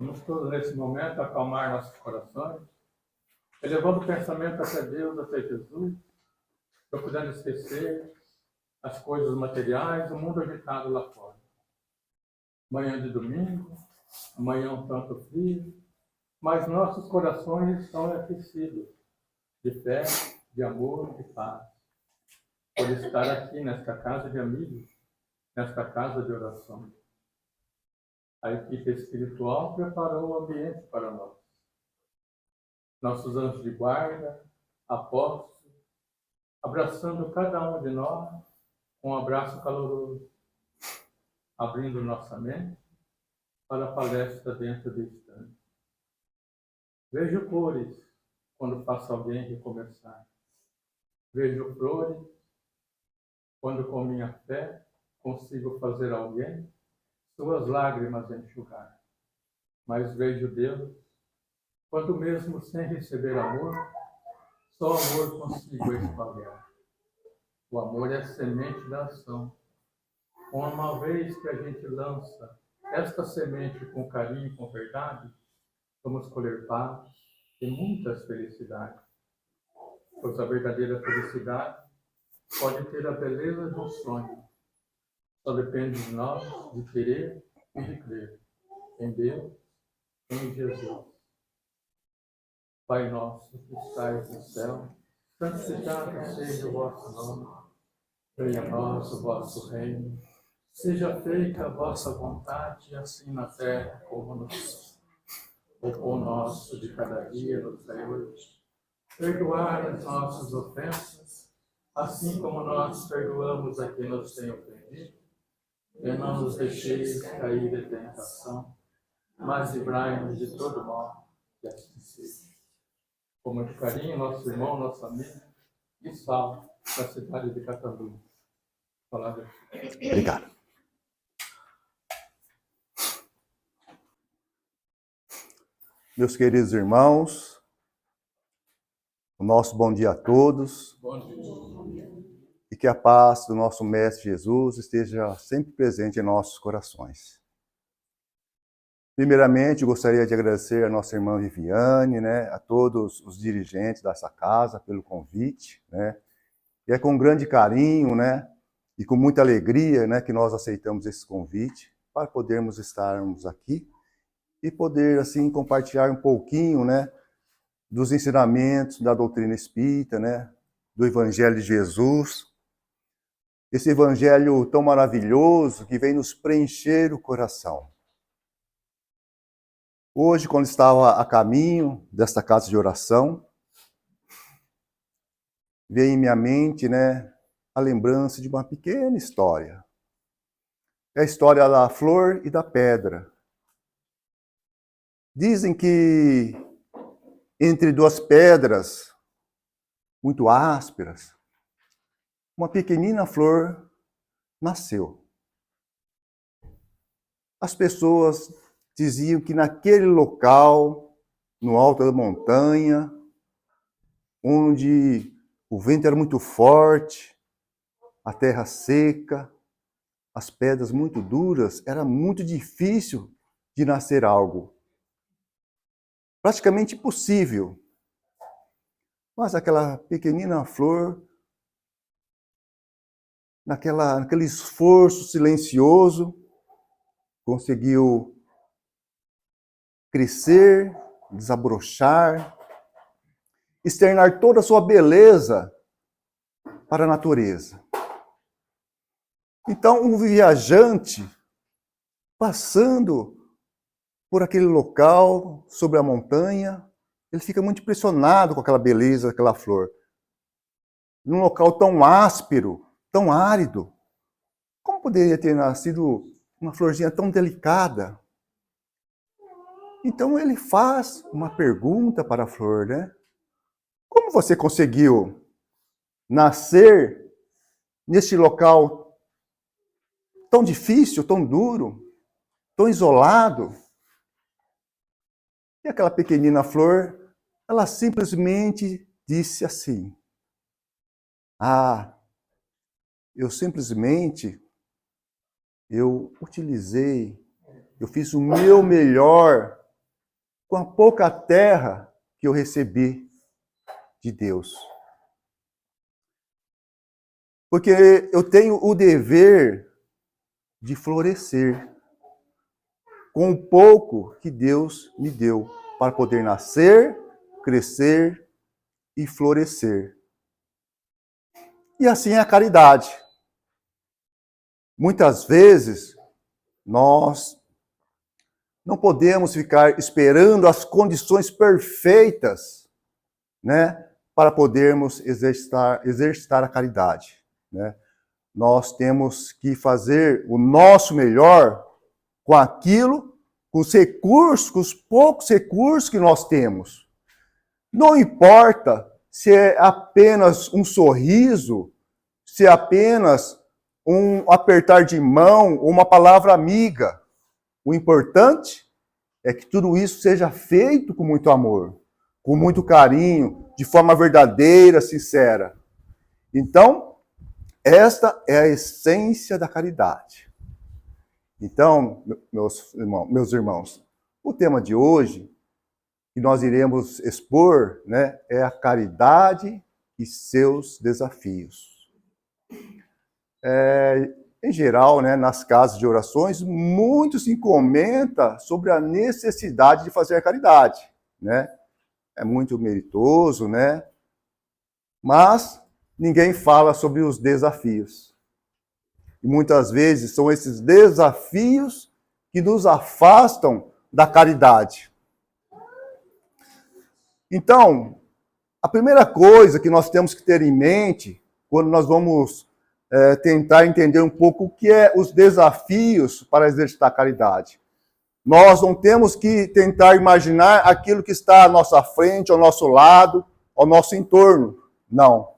Vamos todos nesse momento acalmar nossos corações, elevando o pensamento até Deus, até Jesus, procurando esquecer as coisas materiais, o mundo agitado lá fora. Manhã de domingo, amanhã um tanto frio, mas nossos corações estão aquecidos de fé, de amor, de paz, por estar aqui nesta casa de amigos, nesta casa de oração. A equipe espiritual preparou o ambiente para nós. Nossos anjos de guarda, apóstolos, abraçando cada um de nós com um abraço caloroso, abrindo nossa mente para a palestra dentro do instante. Vejo cores quando faço alguém recomeçar. Vejo flores quando com minha fé consigo fazer alguém suas lágrimas enxugar. Mas vejo Deus quando mesmo sem receber amor, só amor consigo espalhar. O amor é a semente da ação. Uma vez que a gente lança esta semente com carinho e com verdade, vamos colher paz e muitas felicidades. Pois a verdadeira felicidade pode ter a beleza de um sonho. Só depende de nós de querer e de crer em Deus, em Jesus. Pai nosso que estais no céu, santificado seja o vosso nome. Venha a nós o vosso reino. Seja feita a vossa vontade, assim na terra como no céu. O pão nosso de cada dia nos dai hoje. Perdoar as nossas ofensas, assim como nós perdoamos a quem nos tem ofendido. E não nos deixeis cair em tentação, mas livrai-nos de todo mal, que assim seja. Com muito carinho, nosso irmão, nosso amigo, Isval, da cidade de Catanduva. Palavra. Obrigado. Meus queridos irmãos, o nosso bom dia a todos. Bom dia. E que a paz do nosso Mestre Jesus esteja sempre presente em nossos corações. Primeiramente, gostaria de agradecer a nossa irmã Viviane, a todos os dirigentes dessa casa pelo convite, E é com grande carinho, e com muita alegria, que nós aceitamos esse convite para podermos estarmos aqui e poder, assim, compartilhar um pouquinho, dos ensinamentos da doutrina espírita, do Evangelho de Jesus. Esse Evangelho tão maravilhoso que vem nos preencher o coração. Hoje, quando estava a caminho desta casa de oração, veio em minha mente, a lembrança de uma pequena história. É a história da flor e da pedra. Dizem que entre duas pedras muito ásperas, uma pequenina flor nasceu. As pessoas diziam que naquele local, no alto da montanha, onde o vento era muito forte, a terra seca, as pedras muito duras, era muito difícil de nascer algo. Praticamente impossível. Mas aquela pequenina flor, naquele esforço silencioso, conseguiu crescer, desabrochar, externar toda a sua beleza para a natureza. Então, um viajante, passando por aquele local, sobre a montanha, ele fica muito impressionado com aquela beleza daquela flor. Num local tão áspero, tão árido, como poderia ter nascido uma florzinha tão delicada? Então ele faz uma pergunta para a flor, Como você conseguiu nascer neste local tão difícil, tão duro, tão isolado? E aquela pequenina flor, ela simplesmente disse assim: eu utilizei, eu fiz o meu melhor com a pouca terra que eu recebi de Deus. Porque eu tenho o dever de florescer com o pouco que Deus me deu para poder nascer, crescer e florescer. E assim é a caridade. Muitas vezes, nós não podemos ficar esperando as condições perfeitas, né, para podermos exercitar a caridade, né? Nós temos que fazer o nosso melhor com aquilo, com os recursos, com os poucos recursos que nós temos. Não importa se é apenas um sorriso, se é apenas um apertar de mão, uma palavra amiga. O importante é que tudo isso seja feito com muito amor, com muito carinho, de forma verdadeira, sincera. Então, esta é a essência da caridade. Então, meus irmãos, o tema de hoje que nós iremos expor, né, é a caridade e seus desafios. Em geral, né, nas casas de orações, muito se comenta sobre a necessidade de fazer a caridade, né? É muito meritoso, né? Mas ninguém fala sobre os desafios. E muitas vezes são esses desafios que nos afastam da caridade. Então, a primeira coisa que nós temos que ter em mente, quando nós vamos tentar entender um pouco o que é os desafios para exercitar a caridade. Nós não temos que tentar imaginar aquilo que está à nossa frente, ao nosso lado, ao nosso entorno. Não.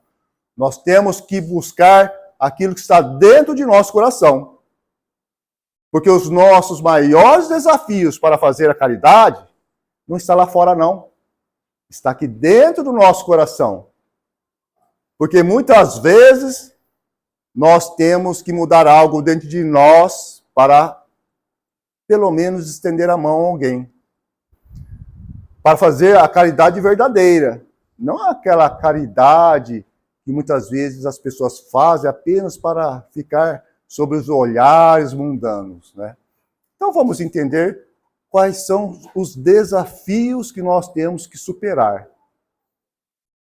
Nós temos que buscar aquilo que está dentro de nosso coração. Porque os nossos maiores desafios para fazer a caridade não está lá fora, não. Está aqui dentro do nosso coração. Porque muitas vezes nós temos que mudar algo dentro de nós para, pelo menos, estender a mão a alguém. Para fazer a caridade verdadeira. Não aquela caridade que muitas vezes as pessoas fazem apenas para ficar sob os olhares mundanos, né? Então vamos entender quais são os desafios que nós temos que superar.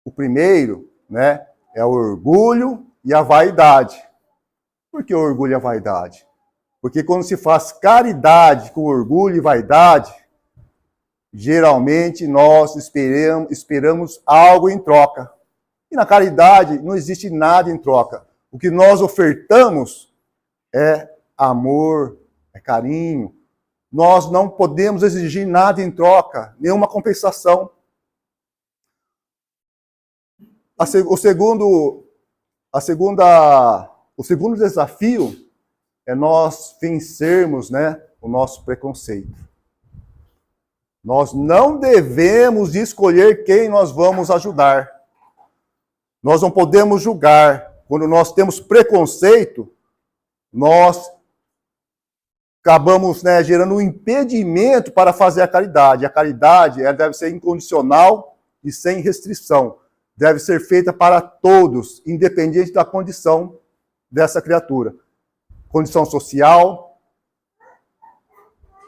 O primeiro, né, é o orgulho e a vaidade. Por que o orgulho e a vaidade? Porque quando se faz caridade com orgulho e vaidade, geralmente nós esperamos algo em troca. E na caridade não existe nada em troca. O que nós ofertamos é amor, é carinho. Nós não podemos exigir nada em troca, nenhuma compensação. O segundo desafio é nós vencermos, né, o nosso preconceito. Nós não devemos escolher quem nós vamos ajudar. Nós não podemos julgar. Quando nós temos preconceito, nós acabamos, né, gerando um impedimento para fazer a caridade. A caridade ela deve ser incondicional e sem restrição. Deve ser feita para todos, independente da condição dessa criatura. Condição social,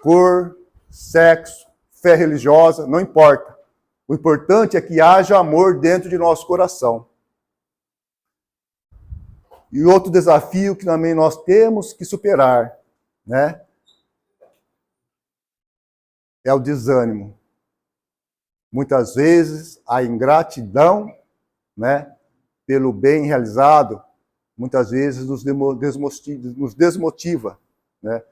cor, sexo, fé religiosa, não importa. O importante é que haja amor dentro de nosso coração. E outro desafio que também nós temos que superar, né, é o desânimo. Muitas vezes a ingratidão, né, pelo bem realizado, muitas vezes nos desmotiva, né?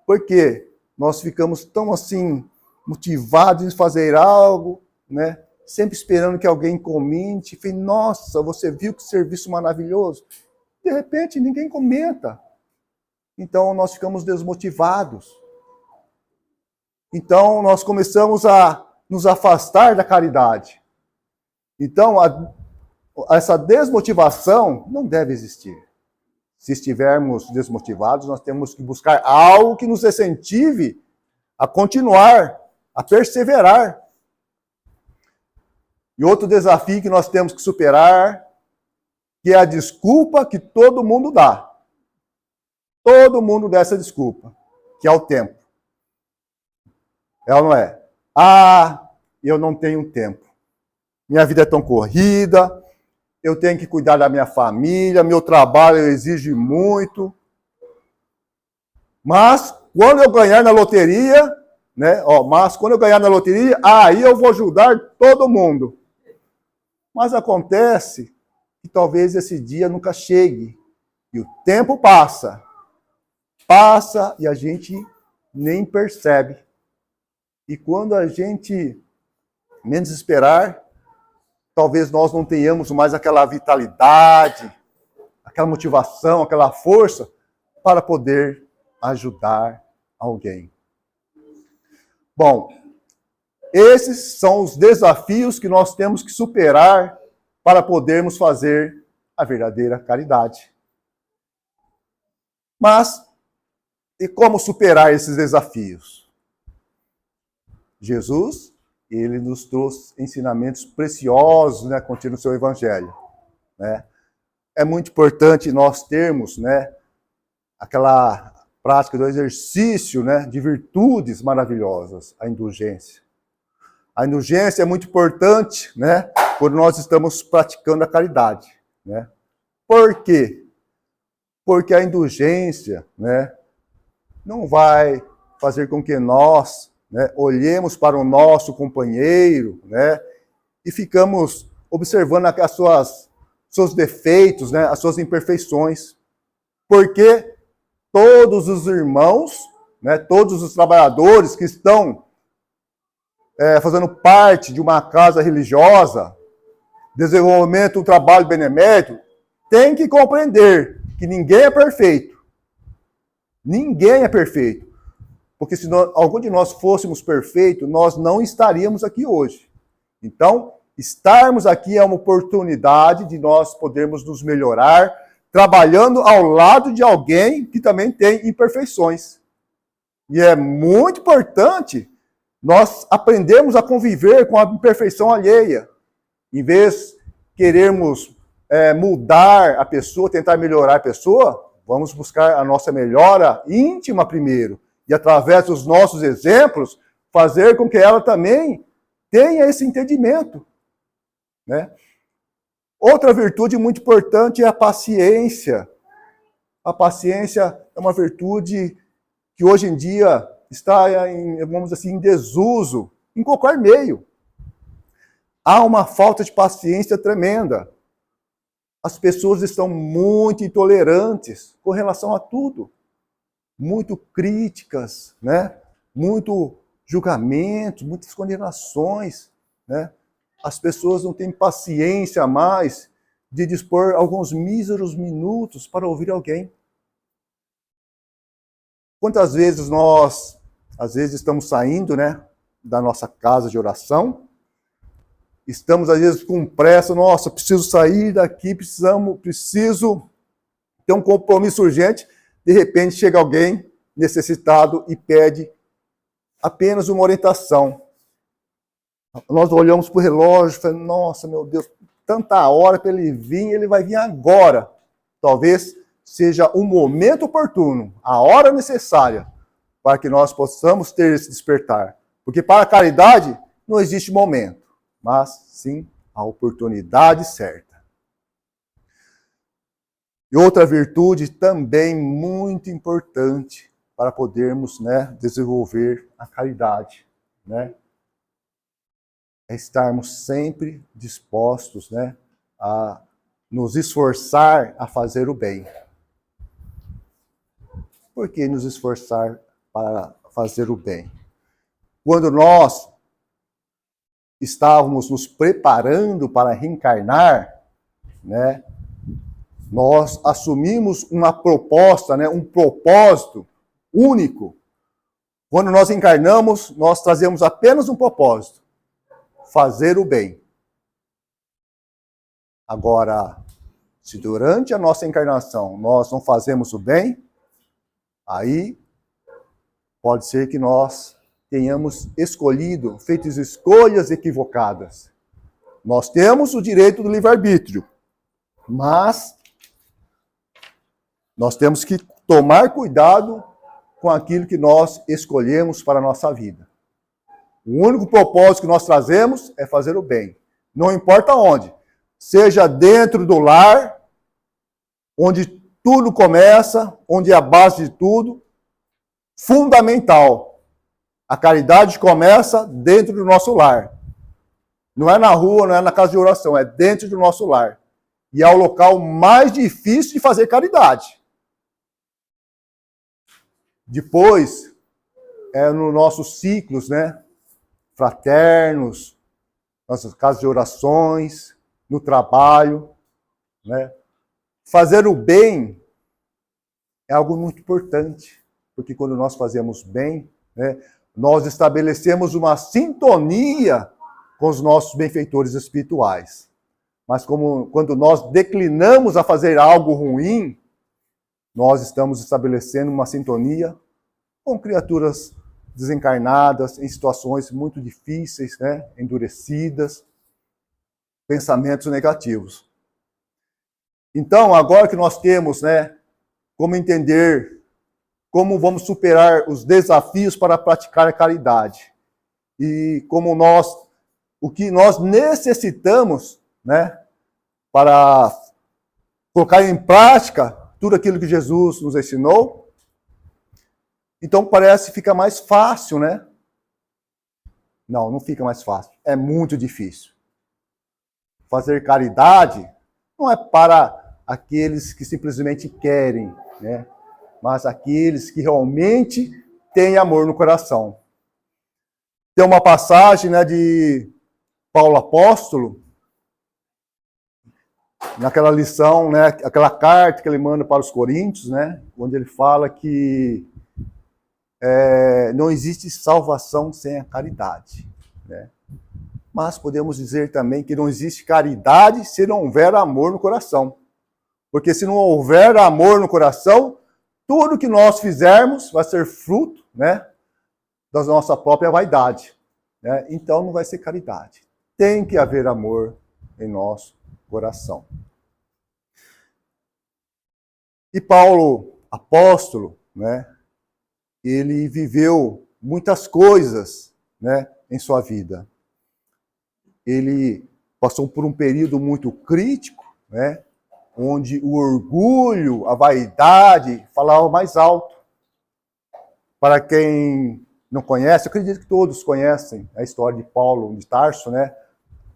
Porque nós ficamos tão assim motivados em fazer algo, né, sempre esperando que alguém comente, e nossa, você viu que serviço maravilhoso? De repente, ninguém comenta. Então, nós ficamos desmotivados. Então, nós começamos a nos afastar da caridade. Então, essa desmotivação não deve existir. Se estivermos desmotivados, nós temos que buscar algo que nos incentive a continuar a perseverar. E outro desafio que nós temos que superar, que é a desculpa que todo mundo dá. Todo mundo dá essa desculpa, que é o tempo. É ou não é? Ah, eu não tenho tempo. Minha vida é tão corrida, eu tenho que cuidar da minha família, meu trabalho exige muito. Mas quando eu ganhar na loteria, né? Mas quando eu ganhar na loteria, aí eu vou ajudar todo mundo. Mas acontece que talvez esse dia nunca chegue. E o tempo passa. Passa e a gente nem percebe. E quando a gente menos esperar, talvez nós não tenhamos mais aquela vitalidade, aquela motivação, aquela força para poder ajudar alguém. Bom, esses são os desafios que nós temos que superar para podermos fazer a verdadeira caridade. Mas, e como superar esses desafios? Jesus, ele nos trouxe ensinamentos preciosos, né, contidos no seu Evangelho. Né? É muito importante nós termos, né, aquela prática do exercício, né, de virtudes maravilhosas, a indulgência. A indulgência é muito importante, né, quando nós estamos praticando a caridade. Né? Por quê? Porque a indulgência, né, não vai fazer com que nós, né, olhemos para o nosso companheiro, né, e ficamos observando as seus defeitos, né, as suas imperfeições. Porque todos os irmãos, né, todos os trabalhadores que estão fazendo parte de uma casa religiosa, desenvolvimento do trabalho benemérito, têm que compreender que ninguém é perfeito. Ninguém é perfeito. Porque se algum de nós fôssemos perfeitos, nós não estaríamos aqui hoje. Então, estarmos aqui é uma oportunidade de nós podermos nos melhorar, trabalhando ao lado de alguém que também tem imperfeições. E é muito importante nós aprendermos a conviver com a imperfeição alheia. Em vez de querermos mudar a pessoa, tentar melhorar a pessoa, vamos buscar a nossa melhora íntima primeiro. E através dos nossos exemplos, fazer com que ela também tenha esse entendimento. Né? Outra virtude muito importante é a paciência. A paciência é uma virtude que hoje em dia está, vamos dizer assim, em desuso, em qualquer meio. Há uma falta de paciência tremenda. As pessoas estão muito intolerantes com relação a tudo. Muito críticas, né? Muito julgamento, muitas condenações. Né? As pessoas não têm paciência mais de dispor alguns míseros minutos para ouvir alguém. Quantas vezes nós, às vezes, estamos saindo, né, da nossa casa de oração, estamos, às vezes, com pressa, nossa, preciso sair daqui, preciso ter um compromisso urgente, de repente chega alguém necessitado e pede apenas uma orientação. Nós olhamos para o relógio e falamos, nossa, meu Deus, tanta hora para ele vir, ele vai vir agora. Talvez seja o momento oportuno, a hora necessária, para que nós possamos ter esse despertar. Porque para a caridade não existe momento, mas sim a oportunidade certa. E outra virtude também muito importante para podermos, né, desenvolver a caridade, né? É estarmos sempre dispostos, né, a nos esforçar a fazer o bem. Por que nos esforçar para fazer o bem? Quando nós estávamos nos preparando para reencarnar, né, nós assumimos uma proposta, né, um propósito único. Quando nós encarnamos, nós trazemos apenas um propósito: fazer o bem. Agora, se durante a nossa encarnação nós não fazemos o bem, aí pode ser que nós tenhamos escolhido, feito escolhas equivocadas. Nós temos o direito do livre-arbítrio, mas nós temos que tomar cuidado com aquilo que nós escolhemos para a nossa vida. O único propósito que nós trazemos é fazer o bem. Não importa onde. Seja dentro do lar, onde tudo começa, onde é a base de tudo. Fundamental. A caridade começa dentro do nosso lar. Não é na rua, não é na casa de oração, é dentro do nosso lar. E é o local mais difícil de fazer caridade. Depois, é nos nossos ciclos, né? Fraternos, nossas casas de orações, no trabalho, né? Fazer o bem é algo muito importante, porque quando nós fazemos bem, né, nós estabelecemos uma sintonia com os nossos benfeitores espirituais. Mas quando nós declinamos a fazer algo ruim, nós estamos estabelecendo uma sintonia com criaturas desencarnadas, em situações muito difíceis, né, endurecidas, pensamentos negativos. Então, agora que nós temos, né, como entender, como vamos superar os desafios para praticar a caridade, e o que nós necessitamos, né, para colocar em prática tudo aquilo que Jesus nos ensinou, então parece que fica mais fácil, né? Não fica mais fácil. É muito difícil. Fazer caridade não é para aqueles que simplesmente querem, né? Mas aqueles que realmente têm amor no coração. Tem uma passagem, né, de Paulo Apóstolo, naquela lição, né, aquela carta que ele manda para os Coríntios, né, onde ele fala que não existe salvação sem a caridade, né? Mas podemos dizer também que não existe caridade se não houver amor no coração. Porque se não houver amor no coração, tudo que nós fizermos vai ser fruto, né, da nossa própria vaidade, né? Então não vai ser caridade. Tem que haver amor em nosso coração. E Paulo, apóstolo, né, ele viveu muitas coisas, né, em sua vida. Ele passou por um período muito crítico, né, onde o orgulho, a vaidade falavam mais alto. Para quem não conhece, eu acredito que todos conhecem a história de Paulo de Tarso, né?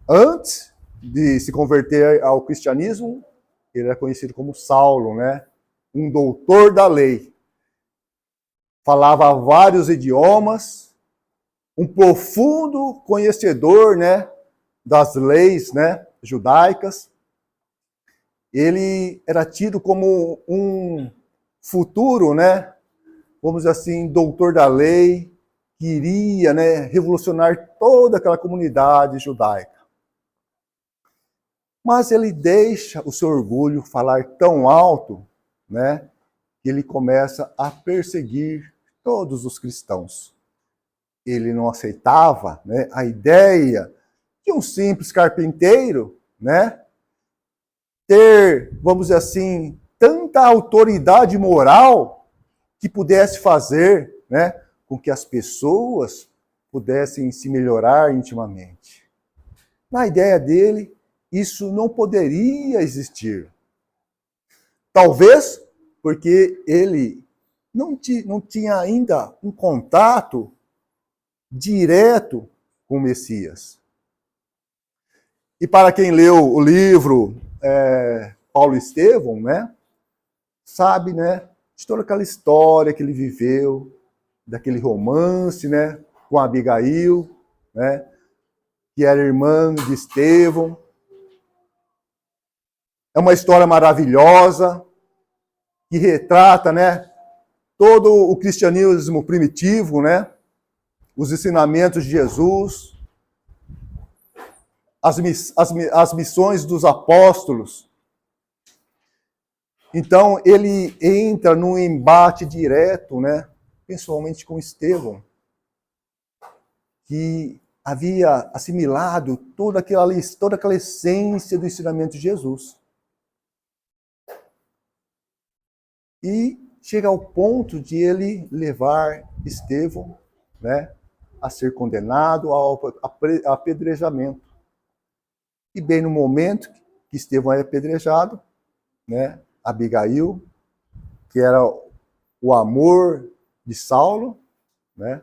Antes de se converter ao cristianismo, ele era conhecido como Saulo, né? Um doutor da lei. Falava vários idiomas, um profundo conhecedor, né, das leis, né, judaicas. Ele era tido como um futuro, né, vamos dizer assim, doutor da lei, que iria, né, revolucionar toda aquela comunidade judaica. Mas ele deixa o seu orgulho falar tão alto, né, que ele começa a perseguir todos os cristãos. Ele não aceitava, né, a ideia de um simples carpinteiro, né, ter, vamos dizer assim, tanta autoridade moral que pudesse fazer, né, com que as pessoas pudessem se melhorar intimamente. Na ideia dele, isso não poderia existir. Talvez porque ele não tinha ainda um contato direto com o Messias. E para quem leu o livro Paulo Estevão, né, sabe, né, de toda aquela história que ele viveu, daquele romance, né, com Abigail, né, que era irmã de Estevão. É uma história maravilhosa que retrata, né, todo o cristianismo primitivo, né, os ensinamentos de Jesus, as missões dos apóstolos. Então, ele entra num embate direto, né, principalmente com Estevão. que havia assimilado toda aquela essência do ensinamento de Jesus. E chega ao ponto de ele levar Estevão, né, a ser condenado ao apedrejamento. E bem no momento que Estevão é apedrejado, né, Abigail, que era o amor de Saulo, né,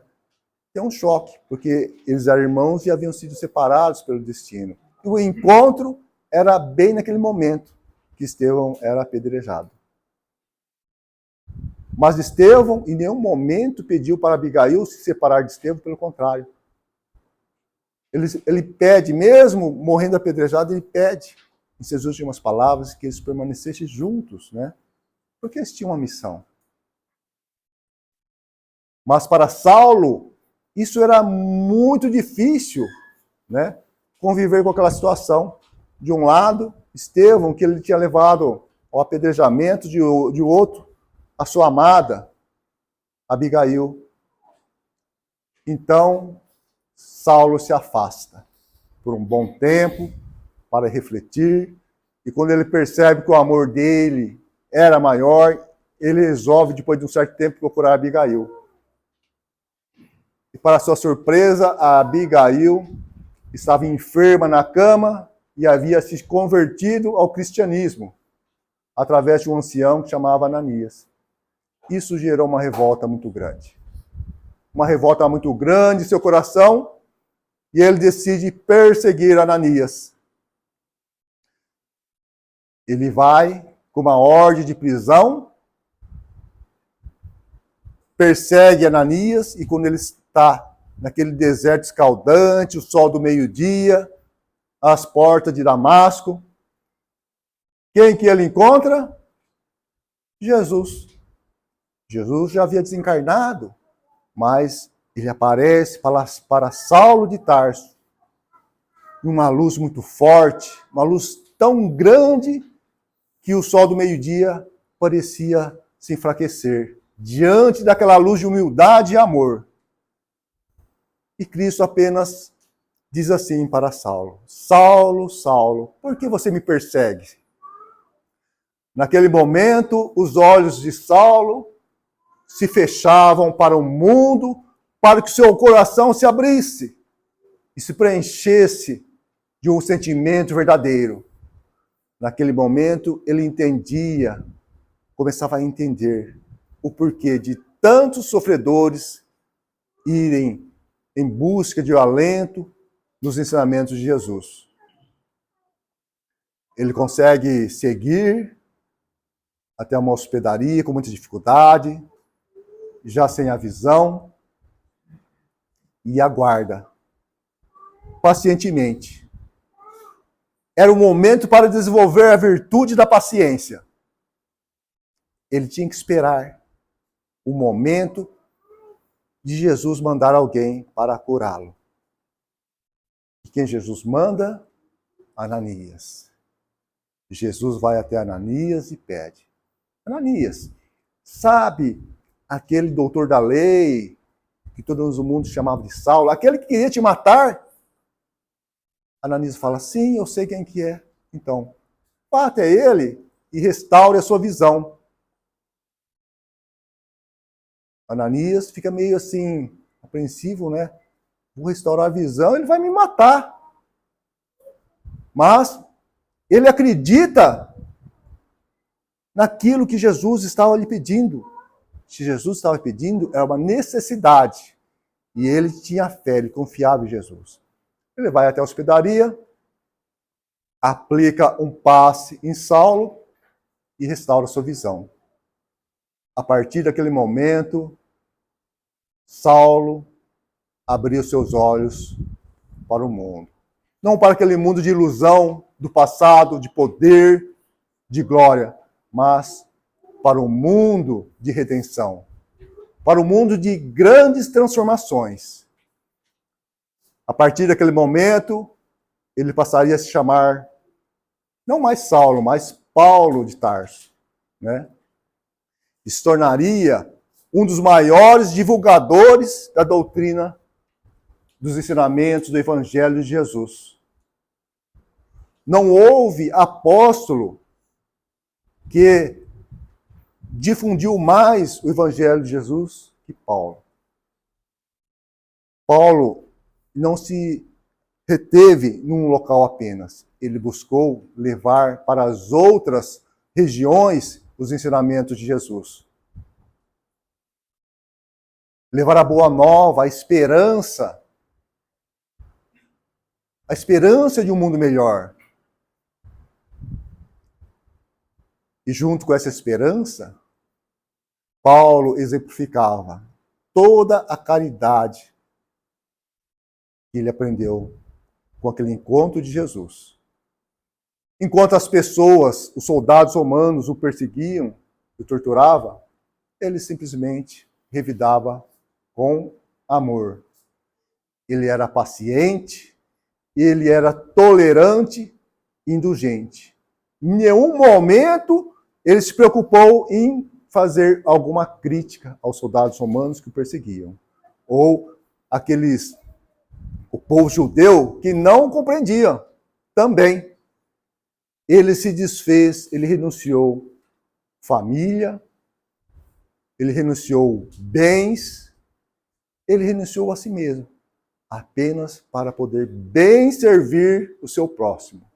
tem um choque, porque eles eram irmãos e haviam sido separados pelo destino. E o encontro era bem naquele momento que Estevão era apedrejado. Mas Estevão, em nenhum momento, pediu para Abigail se separar de Estevão, pelo contrário. Ele pede, mesmo morrendo apedrejado, ele pede, em suas últimas palavras, que eles permanecessem juntos, né? Porque eles tinham uma missão. Mas para Saulo, isso era muito difícil, né? Conviver com aquela situação. De um lado, Estevão, que ele tinha levado ao apedrejamento, de outro, a sua amada, Abigail. Então, Saulo se afasta por um bom tempo para refletir, e quando ele percebe que o amor dele era maior, ele resolve, depois de um certo tempo, procurar Abigail. E para sua surpresa, a Abigail estava enferma na cama e havia se convertido ao cristianismo através de um ancião que chamava Ananias. Isso gerou uma revolta muito grande. Uma revolta muito grande em seu coração, e ele decide perseguir Ananias. Ele vai com uma ordem de prisão, persegue Ananias, e quando ele está naquele deserto escaldante, o sol do meio-dia, às portas de Damasco, quem que ele encontra? Jesus. Jesus já havia desencarnado, mas ele aparece para Saulo de Tarso, uma luz muito forte, uma luz tão grande que o sol do meio-dia parecia se enfraquecer diante daquela luz de humildade e amor. E Cristo apenas diz assim para Saulo: Saulo, Saulo, por que você me persegue? Naquele momento, os olhos de Saulo se fechavam para o mundo, para que seu coração se abrisse e se preenchesse de um sentimento verdadeiro. Naquele momento, ele entendia, começava a entender o porquê de tantos sofredores irem em busca de alento nos ensinamentos de Jesus. Ele consegue seguir até uma hospedaria com muita dificuldade, já sem a visão, e aguarda pacientemente. Era o momento para desenvolver a virtude da paciência. Ele tinha que esperar o momento de Jesus mandar alguém para curá-lo. E quem Jesus manda? Ananias. Jesus vai até Ananias e pede: Ananias, sabe aquele doutor da lei, que todo mundo chamava de Saulo, aquele que queria te matar? Ananias fala: sim, eu sei quem que é. Então, vá até ele e restaure a sua visão. Ananias fica meio assim, apreensivo, né? Vou restaurar a visão, ele vai me matar. Mas ele acredita naquilo que Jesus estava lhe pedindo. Se Jesus estava pedindo, era uma necessidade. E ele tinha fé, ele confiava em Jesus. Ele vai até a hospedaria, aplica um passe em Saulo e restaura sua visão. A partir daquele momento, Saulo abriu seus olhos para o mundo. Não para aquele mundo de ilusão, do passado, de poder, de glória, mas para o mundo de redenção, para o mundo de grandes transformações. A partir daquele momento, ele passaria a se chamar, não mais Saulo, mas Paulo de Tarso, né? E se tornaria um dos maiores divulgadores da doutrina dos ensinamentos do Evangelho de Jesus. Não houve apóstolo que difundiu mais o Evangelho de Jesus que Paulo. Paulo não se reteve num local apenas. Ele buscou levar para as outras regiões os ensinamentos de Jesus. Levar a boa nova, a esperança de um mundo melhor. E junto com essa esperança, Paulo exemplificava toda a caridade que ele aprendeu com aquele encontro de Jesus. Enquanto as pessoas, os soldados romanos o perseguiam, o torturavam, ele simplesmente revidava com amor. Ele era paciente, ele era tolerante e indulgente. Em nenhum momento ele se preocupou em fazer alguma crítica aos soldados romanos que o perseguiam. Ou o povo judeu que não compreendia também. Ele se desfez, ele renunciou família, ele renunciou bens, ele renunciou a si mesmo, apenas para poder bem servir o seu próximo.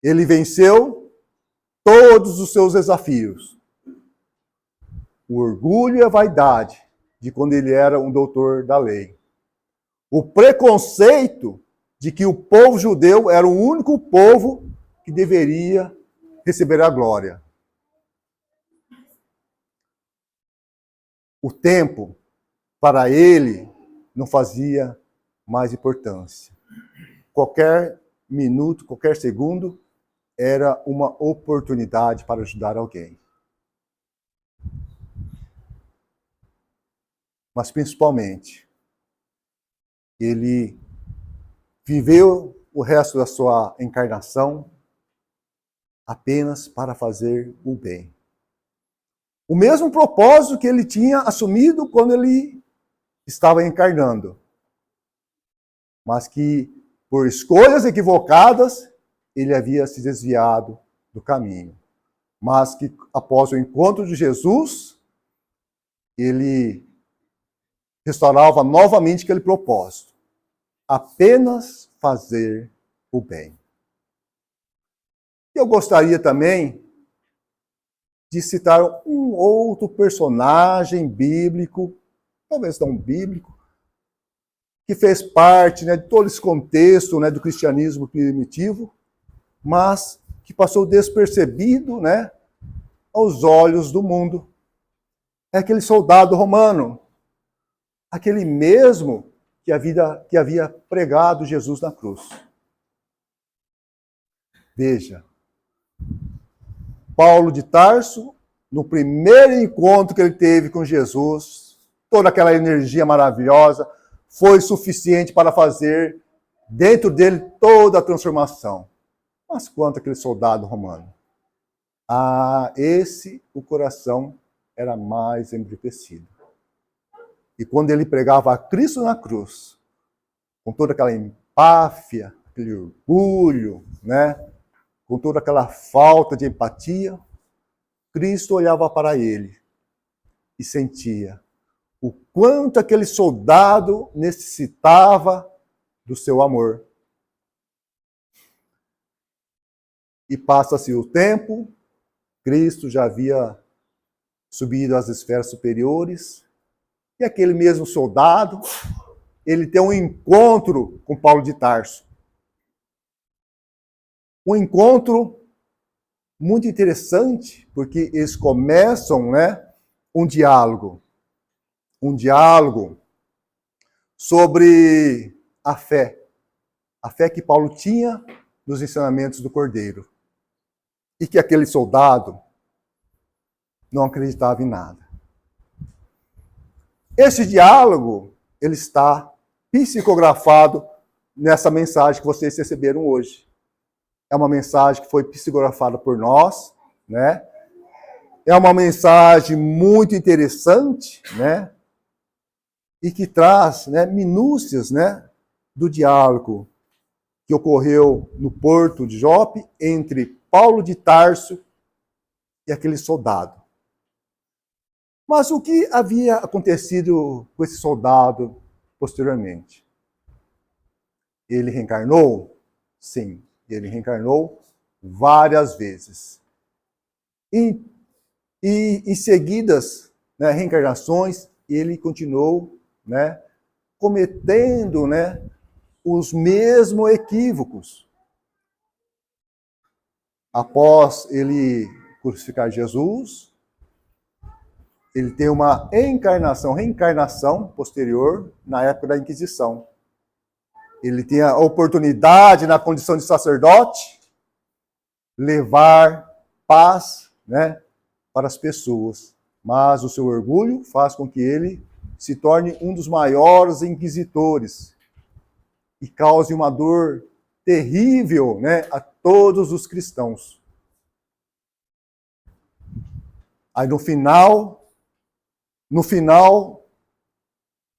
Ele venceu todos os seus desafios. O orgulho e a vaidade de quando ele era um doutor da lei. O preconceito de que o povo judeu era o único povo que deveria receber a glória. O tempo, para ele, não fazia mais importância. Qualquer minuto, qualquer segundo, era uma oportunidade para ajudar alguém. Mas, principalmente, ele viveu o resto da sua encarnação apenas para fazer o bem. O mesmo propósito que ele tinha assumido quando ele estava encarnando. Mas que, por escolhas equivocadas, ele havia se desviado do caminho. Mas que, após o encontro de Jesus, ele restaurava novamente aquele propósito. Apenas fazer o bem. Eu gostaria também de citar um outro personagem bíblico, talvez não bíblico, que fez parte, de todo esse contexto, do cristianismo primitivo, mas que passou despercebido, aos olhos do mundo. É aquele soldado romano, aquele mesmo que havia pregado Jesus na cruz. Veja, Paulo de Tarso, no primeiro encontro que ele teve com Jesus, toda aquela energia maravilhosa foi suficiente para fazer dentro dele toda a transformação. Mas quanto aquele soldado romano? O coração era mais embrutecido. E quando ele pregava a Cristo na cruz, com toda aquela empáfia, aquele orgulho, com toda aquela falta de empatia, Cristo olhava para ele e sentia o quanto aquele soldado necessitava do seu amor. E passa-se o tempo, Cristo já havia subido às esferas superiores, e aquele mesmo soldado, ele tem um encontro com Paulo de Tarso. Um encontro muito interessante, porque eles começam, um diálogo sobre a fé que Paulo tinha nos ensinamentos do Cordeiro, e que aquele soldado não acreditava em nada. Esse diálogo, ele está psicografado nessa mensagem que vocês receberam hoje. É uma mensagem que foi psicografada por nós, É uma mensagem muito interessante, e que traz, né, minúcias, né, do diálogo que ocorreu no porto de Jope entre Paulo de Tarso e aquele soldado. Mas o que havia acontecido com esse soldado posteriormente? Ele reencarnou? Sim, ele reencarnou várias vezes. E em seguidas, né, reencarnações, ele continuou, né, cometendo, né, os mesmos equívocos. Após ele crucificar Jesus, ele tem uma reencarnação posterior na época da Inquisição. Ele tem a oportunidade, na condição de sacerdote, levar paz, né, para as pessoas. Mas o seu orgulho faz com que ele se torne um dos maiores inquisitores e cause uma dor terrível, né, a todos os cristãos. Aí no final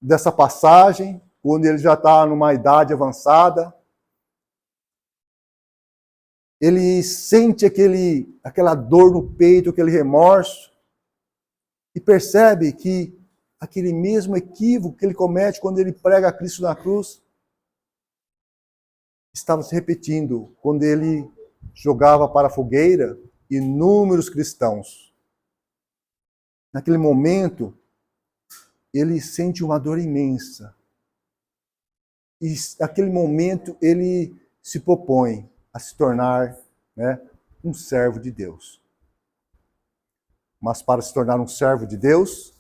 dessa passagem, quando ele já está numa idade avançada, ele sente aquela dor no peito, aquele remorso, e percebe que aquele mesmo equívoco que ele comete quando ele prega Cristo na cruz estava se repetindo quando ele jogava para a fogueira inúmeros cristãos. Naquele momento, ele sente uma dor imensa. E naquele momento, ele se propõe a se tornar, né, um servo de Deus. Mas para se tornar um servo de Deus,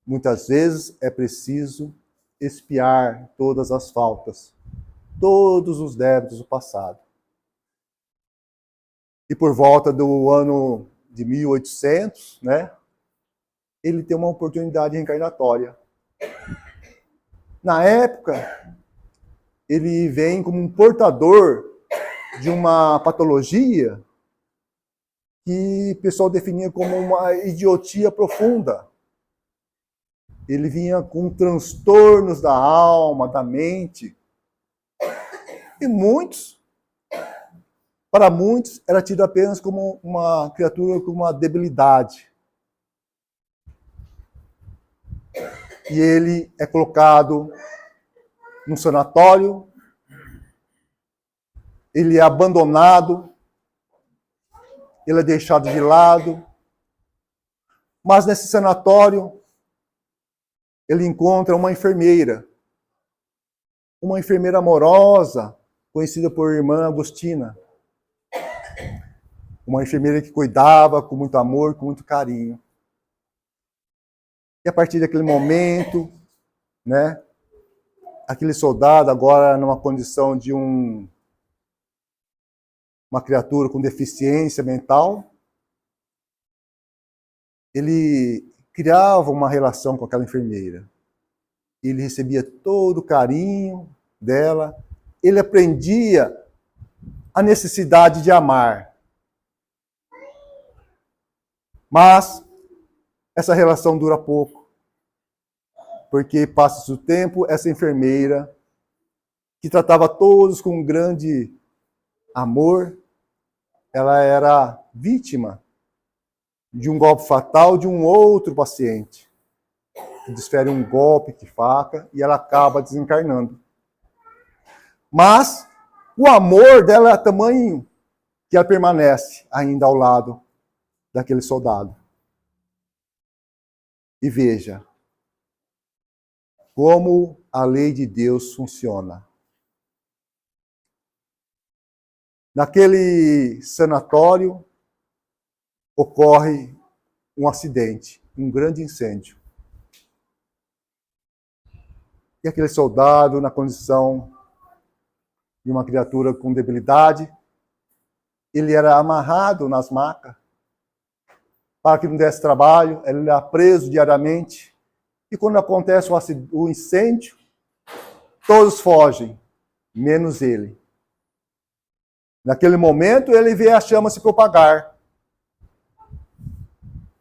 muitas vezes é preciso expiar todas as faltas, todos os débitos do passado. E por volta do ano de 1800, né, ele tem uma oportunidade reencarnatória. Na época, ele vem como um portador de uma patologia que o pessoal definia como uma idiotia profunda. Ele vinha com transtornos da alma, da mente. E para muitos, era tido apenas como uma criatura com uma debilidade. E ele é colocado num sanatório, ele é abandonado, ele é deixado de lado. Mas nesse sanatório, ele encontra uma enfermeira amorosa, conhecida por irmã Agostina. Uma enfermeira que cuidava com muito amor, com muito carinho. E a partir daquele momento, né, aquele soldado, agora numa condição de uma criatura com deficiência mental, ele criava uma relação com aquela enfermeira. Ele recebia todo o carinho dela, ele aprendia a necessidade de amar. Mas essa relação dura pouco, porque passa o tempo, essa enfermeira, que tratava todos com um grande amor, ela era vítima de um golpe fatal de um outro paciente, que desfere um golpe de faca e ela acaba desencarnando. Mas o amor dela é tamanho que ela permanece ainda ao lado daquele soldado. E veja como a lei de Deus funciona. Naquele sanatório ocorre um acidente, um grande incêndio. E aquele soldado, na condição de uma criatura com debilidade, ele era amarrado nas macas para que não desse trabalho, ele era preso diariamente. E quando acontece o incêndio, todos fogem, menos ele. Naquele momento, ele vê a chama se propagar.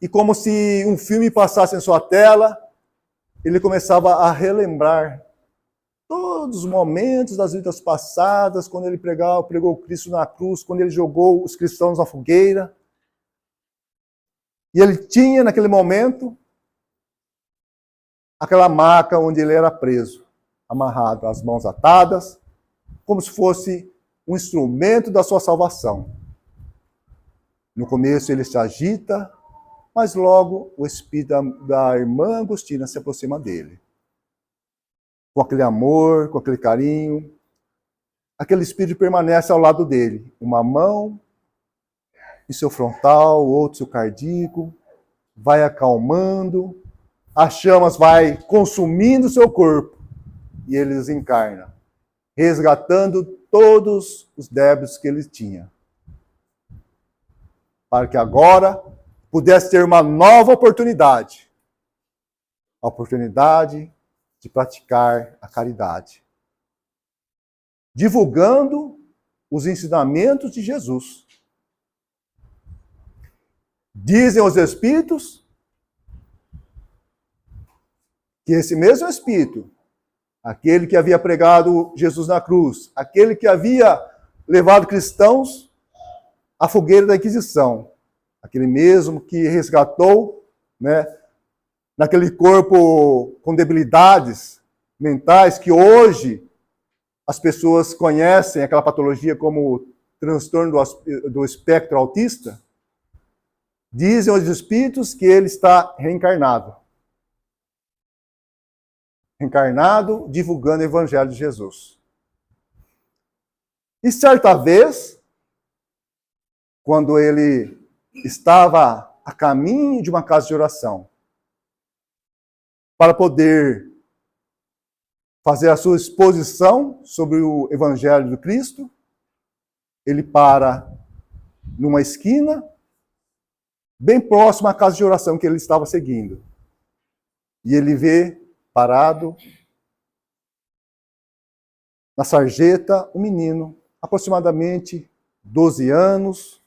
E como se um filme passasse em sua tela, ele começava a relembrar todos os momentos das vidas passadas, quando ele pregou Cristo na cruz, quando ele jogou os cristãos na fogueira. E ele tinha, naquele momento, aquela maca onde ele era preso, amarrado, as mãos atadas, como se fosse um instrumento da sua salvação. No começo ele se agita, mas logo o espírito da irmã Agostina se aproxima dele. Com aquele amor, com aquele carinho, aquele espírito permanece ao lado dele. Uma mão em seu frontal, outro em seu cardíaco, vai acalmando, as chamas vai consumindo seu corpo e ele desencarna, resgatando todos os débitos que ele tinha. Para que agora pudesse ter uma nova oportunidade. A oportunidade de praticar a caridade. Divulgando os ensinamentos de Jesus. Dizem os Espíritos que esse mesmo Espírito, aquele que havia pregado Jesus na cruz, aquele que havia levado cristãos à fogueira da Inquisição, aquele mesmo que resgatou, né, naquele corpo com debilidades mentais, que hoje as pessoas conhecem aquela patologia como transtorno do espectro autista, dizem os Espíritos que ele está reencarnado. Reencarnado, divulgando o Evangelho de Jesus. E certa vez, quando ele estava a caminho de uma casa de oração, para poder fazer a sua exposição sobre o Evangelho do Cristo, ele para numa esquina, bem próximo à casa de oração que ele estava seguindo. E ele vê, parado, na sarjeta, um menino, aproximadamente 12 anos,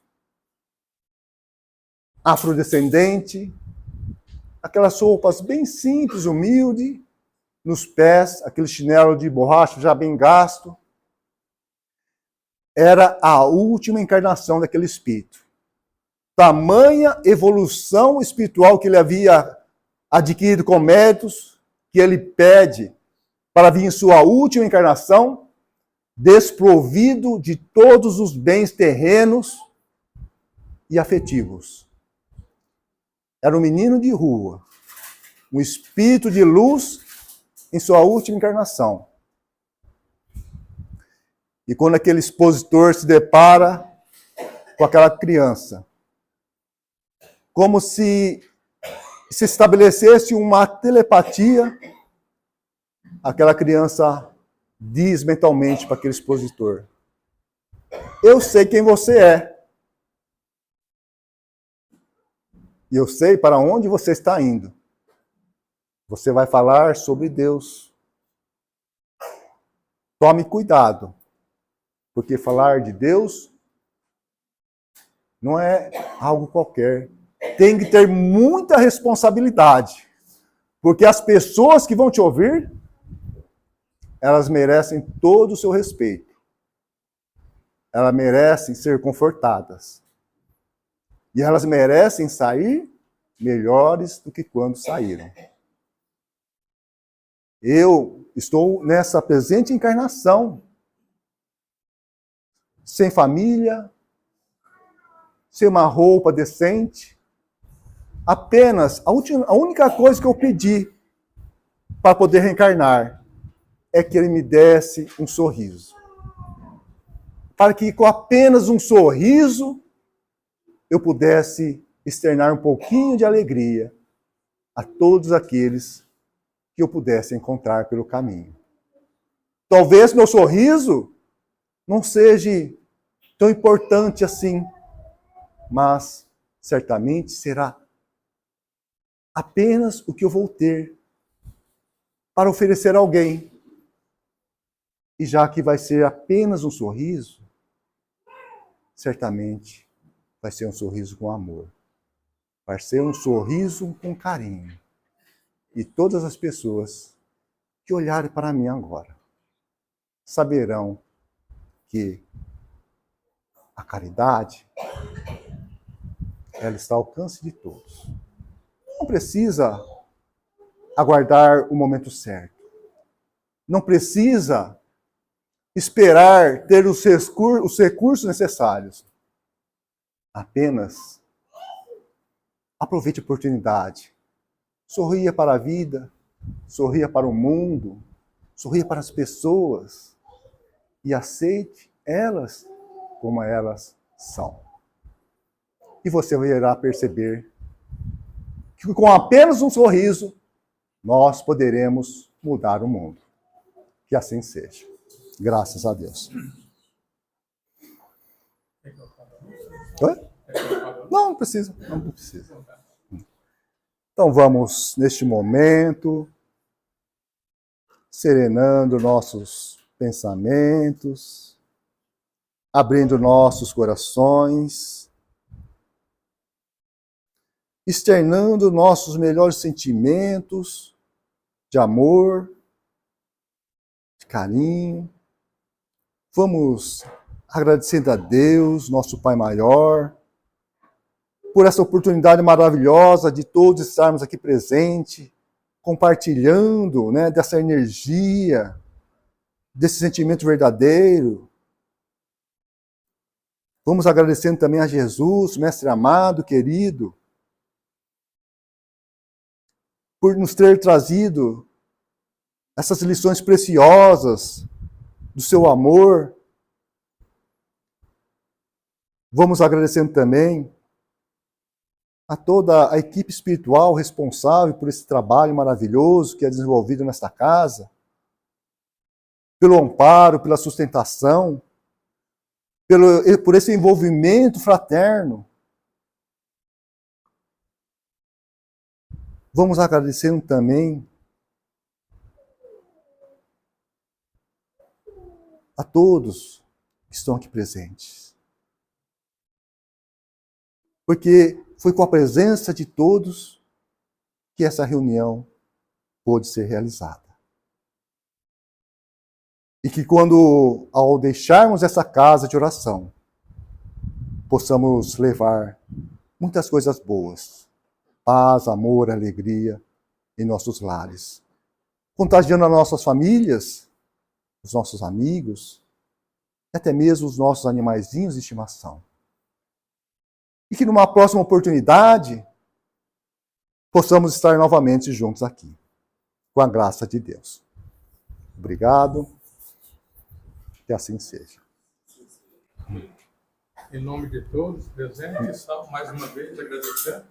afrodescendente, aquelas roupas bem simples, humildes, nos pés, aquele chinelo de borracha já bem gasto. Era a última encarnação daquele espírito. Tamanha evolução espiritual que ele havia adquirido com méritos, que ele pede para vir em sua última encarnação, desprovido de todos os bens terrenos e afetivos. Era um menino de rua, um espírito de luz em sua última encarnação. E quando aquele expositor se depara com aquela criança, como se estabelecesse uma telepatia, aquela criança diz mentalmente para aquele expositor: eu sei quem você é. E eu sei para onde você está indo. Você vai falar sobre Deus. Tome cuidado, porque falar de Deus não é algo qualquer. Tem que ter muita responsabilidade, porque as pessoas que vão te ouvir, elas merecem todo o seu respeito. Elas merecem ser confortadas. E elas merecem sair melhores do que quando saíram. Eu estou nessa presente encarnação, sem família, sem uma roupa decente. Apenas, a única coisa que eu pedi para poder reencarnar é que ele me desse um sorriso. Para que com apenas um sorriso eu pudesse externar um pouquinho de alegria a todos aqueles que eu pudesse encontrar pelo caminho. Talvez meu sorriso não seja tão importante assim, mas certamente será apenas o que eu vou ter para oferecer a alguém. E já que vai ser apenas um sorriso, certamente vai ser um sorriso com amor. Vai ser um sorriso com carinho. E todas as pessoas que olharem para mim agora saberão que a caridade, ela está ao alcance de todos. Não precisa aguardar o momento certo. Não precisa esperar ter os recursos necessários. Apenas aproveite a oportunidade. Sorria para a vida, sorria para o mundo, sorria para as pessoas e aceite elas como elas são. E você irá perceber que com apenas um sorriso nós poderemos mudar o mundo. Que assim seja. Graças a Deus. Oi? Não precisa, não precisa. Então vamos, neste momento, serenando nossos pensamentos, abrindo nossos corações, externando nossos melhores sentimentos de amor, de carinho. Vamos agradecendo a Deus, nosso Pai maior, por essa oportunidade maravilhosa de todos estarmos aqui presentes, compartilhando, né, dessa energia, desse sentimento verdadeiro. Vamos agradecendo também a Jesus, Mestre amado, querido, por nos ter trazido essas lições preciosas do seu amor. Vamos agradecendo também a toda a equipe espiritual responsável por esse trabalho maravilhoso que é desenvolvido nesta casa, pelo amparo, pela sustentação, por esse envolvimento fraterno. Vamos agradecendo também a todos que estão aqui presentes. Porque foi com a presença de todos que essa reunião pôde ser realizada. E que quando, ao deixarmos essa casa de oração, possamos levar muitas coisas boas, paz, amor, alegria em nossos lares, contagiando as nossas famílias, os nossos amigos, e até mesmo os nossos animaizinhos de estimação. E que numa próxima oportunidade possamos estar novamente juntos aqui, com a graça de Deus. Obrigado, que assim seja. Em nome de todos presentes, mais uma vez agradecendo,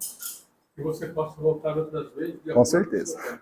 que você possa voltar outras vezes. Com certeza.